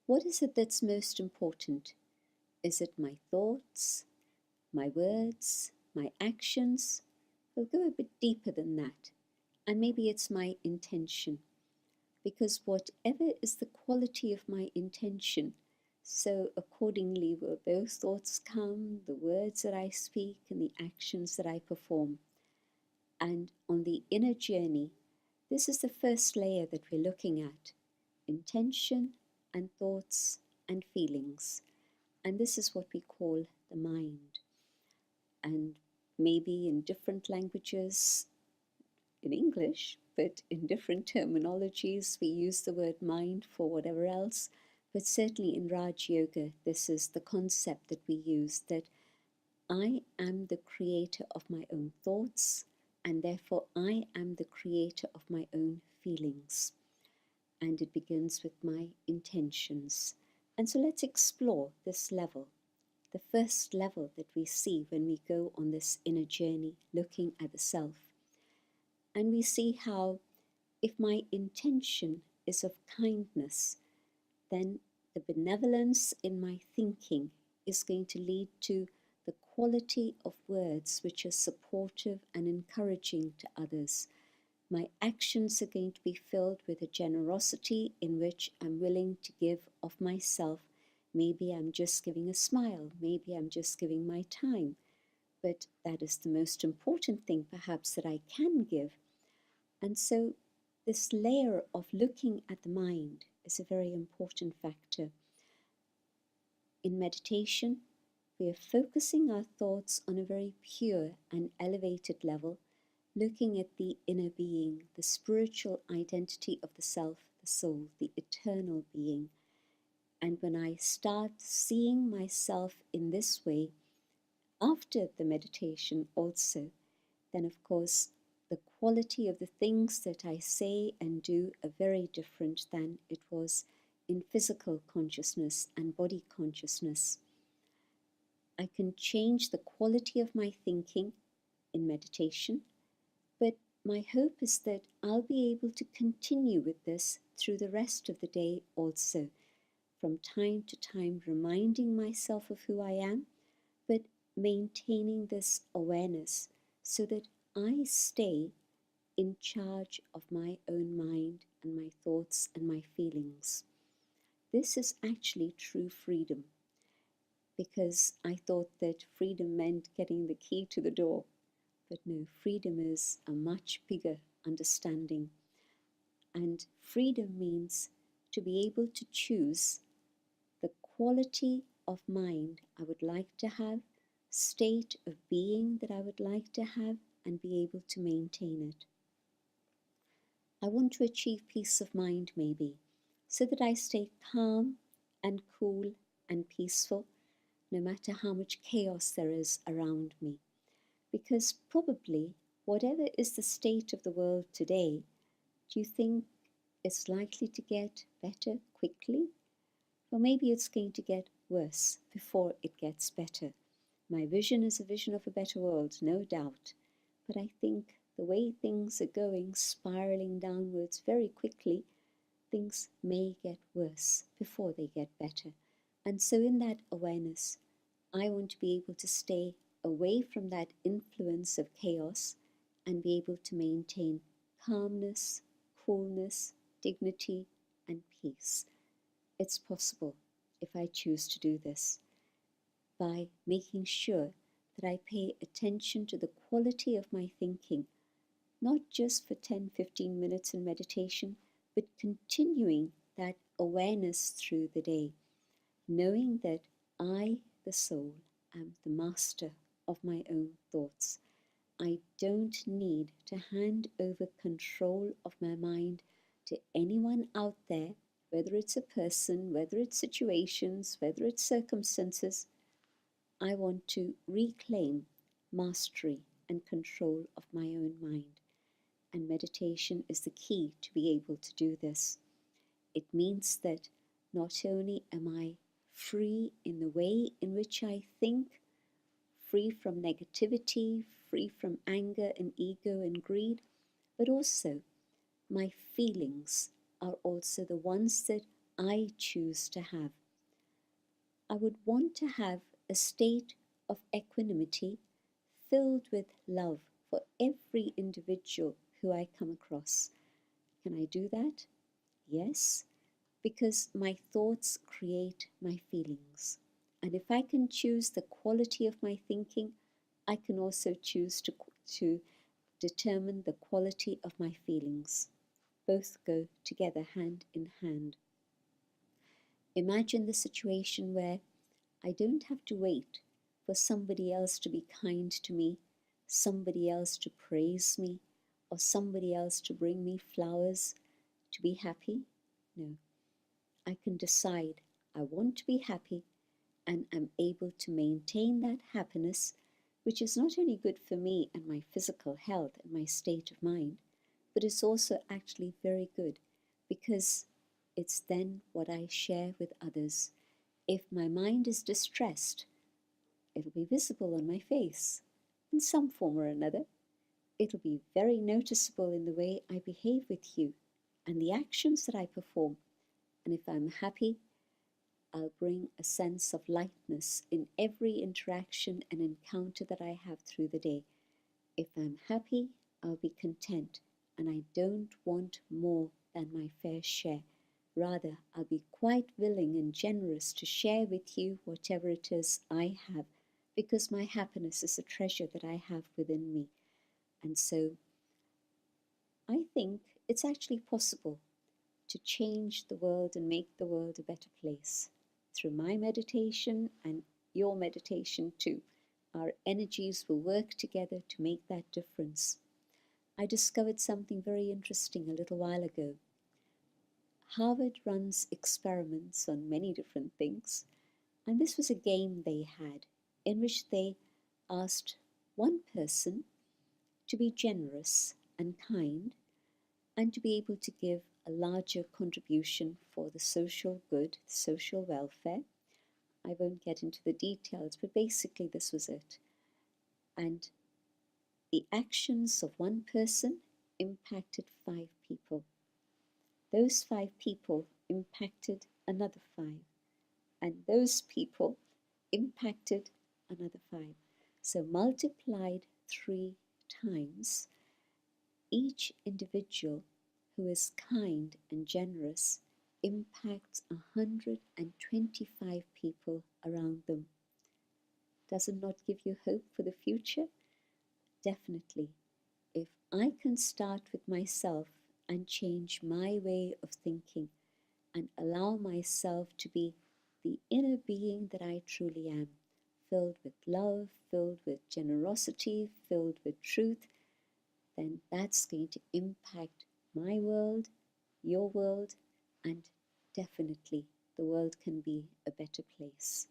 What is it that's most important? Is it my thoughts, my words, my actions? We'll go a bit deeper than that. And maybe it's my intention. Because whatever is the quality of my intention, so accordingly will those thoughts come, the words that I speak, and the actions that I perform. And on the inner journey, this is the first layer that we're looking at: intention and thoughts and feelings. And this is what we call the mind. And maybe in different languages, in English, but in different terminologies, we use the word mind for whatever else. But certainly in Raj Yoga, this is the concept that we use, that I am the creator of my own thoughts, and therefore I am the creator of my own feelings. And it begins with my intentions. And so let's explore this level, the first level that we see when we go on this inner journey, looking at the self. And we see how if my intention is of kindness, then the benevolence in my thinking is going to lead to the quality of words which are supportive and encouraging to others. My actions are going to be filled with a generosity in which I'm willing to give of myself. Maybe I'm just giving a smile, maybe I'm just giving my time, but that is the most important thing perhaps that I can give. And so this layer of looking at the mind is a very important factor. In meditation, we are focusing our thoughts on a very pure and elevated level, looking at the inner being, the spiritual identity of the self, the soul, the eternal being. And when I start seeing myself in this way, after the meditation also, then of course the quality of the things that I say and do are very different than it was in physical consciousness and body consciousness. I can change the quality of my thinking in meditation, but my hope is that I'll be able to continue with this through the rest of the day also, from time to time reminding myself of who I am, but maintaining this awareness so that I stay in charge of my own mind and my thoughts and my feelings. This is actually true freedom, because I thought that freedom meant getting the key to the door. But no, freedom is a much bigger understanding. And freedom means to be able to choose the quality of mind I would like to have, state of being that I would like to have, and be able to maintain it. I want to achieve peace of mind maybe, so that I stay calm and cool and peaceful, no matter how much chaos there is around me. Because probably, whatever is the state of the world today, do you think it's likely to get better quickly? Or maybe it's going to get worse before it gets better. My vision is a vision of a better world, no doubt. But I think the way things are going, spiraling downwards very quickly, things may get worse before they get better. And so in that awareness, I want to be able to stay away from that influence of chaos and be able to maintain calmness, coolness, dignity, and peace. It's possible if I choose to do this by making sure that I pay attention to the quality of my thinking, not just for 10-15 minutes in meditation, but continuing that awareness through the day, knowing that I, the soul, am the master of my own thoughts. I don't need to hand over control of my mind to anyone out there, whether it's a person, whether it's situations, whether it's circumstances. I want to reclaim mastery and control of my own mind. And meditation is the key to be able to do this. It means that not only am I free in the way in which I think, free from negativity, free from anger and ego and greed, but also my feelings are also the ones that I choose to have. I would want to have a state of equanimity filled with love for every individual who I come across. Can I do that? Yes, because my thoughts create my feelings. And if I can choose the quality of my thinking, I can also choose to determine the quality of my feelings. Both go together hand in hand. Imagine the situation where I don't have to wait for somebody else to be kind to me, somebody else to praise me, or somebody else to bring me flowers to be happy. No, I can decide I want to be happy and am able to maintain that happiness, which is not only good for me and my physical health and my state of mind, but it's also actually very good because it's then what I share with others. If my mind is distressed, it'll be visible on my face in some form or another. It'll be very noticeable in the way I behave with you and the actions that I perform. And if I'm happy, I'll bring a sense of lightness in every interaction and encounter that I have through the day. If I'm happy, I'll be content, and I don't want more than my fair share. Rather, I'll be quite willing and generous to share with you whatever it is I have, because my happiness is a treasure that I have within me. And so I think it's actually possible to change the world and make the world a better place through my meditation and your meditation too. Our energies will work together to make that difference. I discovered something very interesting a little while ago. Harvard runs experiments on many different things, and this was a game they had in which they asked one person to be generous and kind and to be able to give a larger contribution for the social good, social welfare. I won't get into the details, but basically this was it. And the actions of one person impacted 5 people. Those 5 people impacted another 5, and those people impacted another 5. So multiplied 3 times, each individual who is kind and generous impacts 125 people around them. Does it not give you hope for the future? Definitely. If I can start with myself and change my way of thinking and allow myself to be the inner being that I truly am, filled with love, filled with generosity, filled with truth, then that's going to impact my world, your world, and definitely the world can be a better place.